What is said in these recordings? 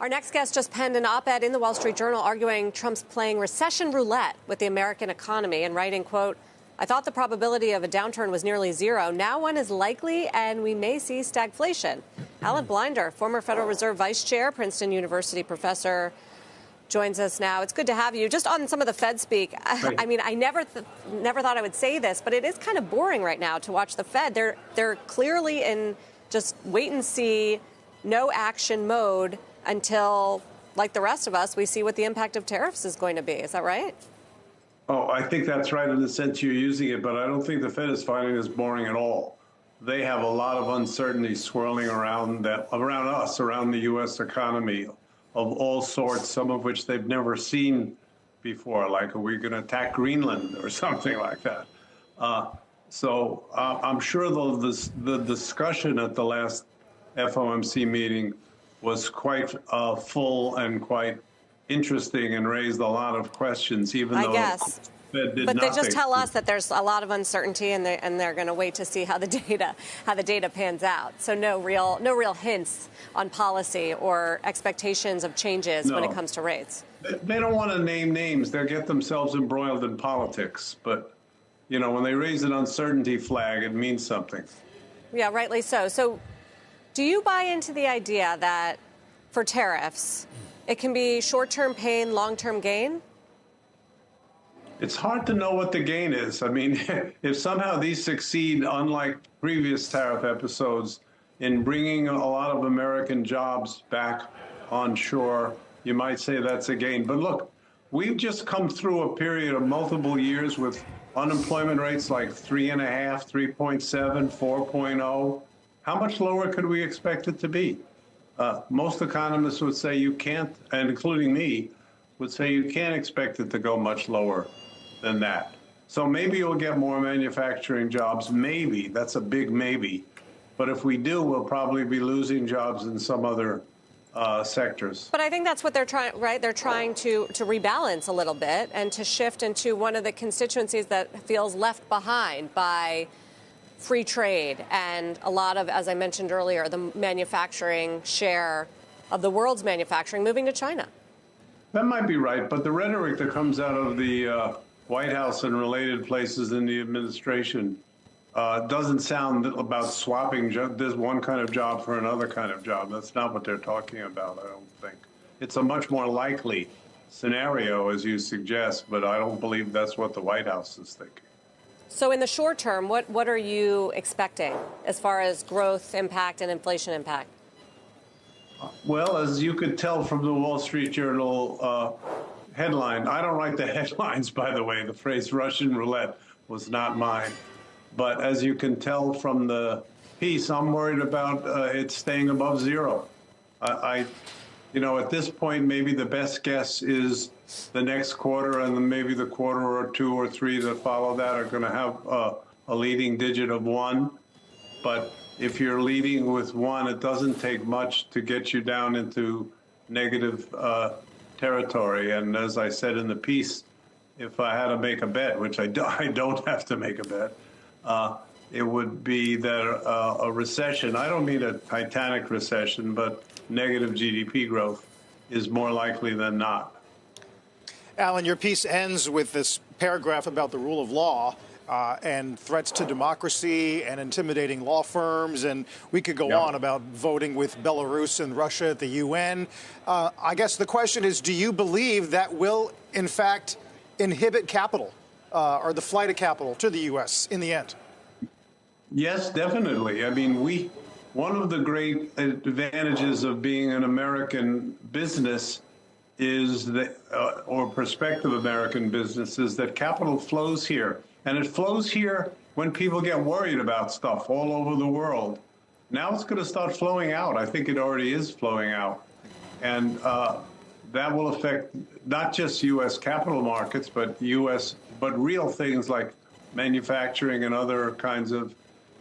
Our next guest just penned an op-ed in the Wall Street Journal arguing Trump's playing recession roulette with the American economy and writing, quote, "I thought the probability of a downturn was nearly zero. Now one is likely, and we may see stagflation." Alan Blinder, former Federal Reserve Vice Chair, Princeton University professor, joins us now. It's good to have you. Just on some of the Fed speak, I mean, I never thought I would say this, but it is kind of boring right now to watch the Fed. They're clearly in just wait and see, no action mode until, like the rest of us, we see what the impact of tariffs is going to be. Is that right? Oh, I think that's right in the sense you're using it, but I don't think the Fed is finding this boring at all. They have a lot of uncertainty swirling around us, around the U.S. economy of all sorts, some of which they've never seen before, like are we going to attack Greenland or something like that. So I'm sure the discussion at the last FOMC meeting was quite full and quite interesting and raised a lot of questions, even though the Fed did but nothing. they just tell us that there's a lot of uncertainty, and they're going to wait to see how the data pans out. So no real hints on policy or expectations of changes when it comes to rates. They don't want to name names. They'll get themselves embroiled in politics. But, you know, when they raise an uncertainty flag, it means something. Yeah, rightly so. So do you buy into the idea that for tariffs, it can be short-term pain, long-term gain? It's hard to know what the gain is. I mean, if somehow these succeed, unlike previous tariff episodes, in bringing a lot of American jobs back onshore, you might say that's a gain. But look, we've just come through a period of multiple years with unemployment rates like 3.5, 3.7, 4.0. How much lower could we expect it to be? Most economists would say you can't, and including me, would say you can't expect it to go much lower than that. So maybe you'll get more manufacturing jobs. Maybe. That's a big maybe. But if we do, we'll probably be losing jobs in some other sectors. But I think that's what they're trying, right? They're trying to rebalance a little bit and to shift into one of the constituencies that feels left behind by free trade and a lot of, as I mentioned earlier, the manufacturing share of the world's manufacturing moving to China. That might be right, but the rhetoric that comes out of the White House and related places in the administration doesn't sound about swapping this one kind of job for another kind of job. That's not what they're talking about, I don't think. It's a much more likely scenario, as you suggest, but I don't believe that's what the White House is thinking. So in the short term, what are you expecting as far as growth impact and inflation impact? Well, as you could tell from the Wall Street Journal headline, I don't write the headlines, by the way. The phrase Russian roulette was not mine. But as you can tell from the piece, I'm worried about it staying above zero. You know, at this point, maybe the best guess is the next quarter, and then maybe the quarter or two or three that follow that are going to have a leading digit of 1. But if you're leading with 1, it doesn't take much to get you down into negative territory. And as I said in the piece, if I had to make a bet, which I don't have to make a bet, it would be that a recession, I don't mean a Titanic recession, but negative GDP growth is more likely than not. Alan, your piece ends with this paragraph about the rule of law and threats to democracy and intimidating law firms. And we could go on about voting with Belarus and Russia at the UN. I guess the question is, do you believe that will, in fact, inhibit capital or the flight of capital to the U.S. in the end? Yes, definitely. I mean, one of the great advantages of being an American business is that, or prospective American business, is that capital flows here. And it flows here when people get worried about stuff all over the world. Now it's going to start flowing out. I think it already is flowing out. And that will affect not just U.S. capital markets, but real things like manufacturing and other kinds of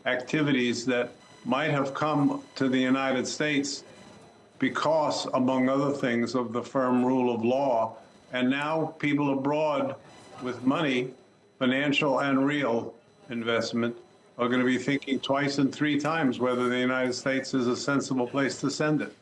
activities that might have come to the United States because, among other things, of the firm rule of law. And now people abroad with money, financial and real investment, are going to be thinking twice and 3 times whether the United States is a sensible place to send it.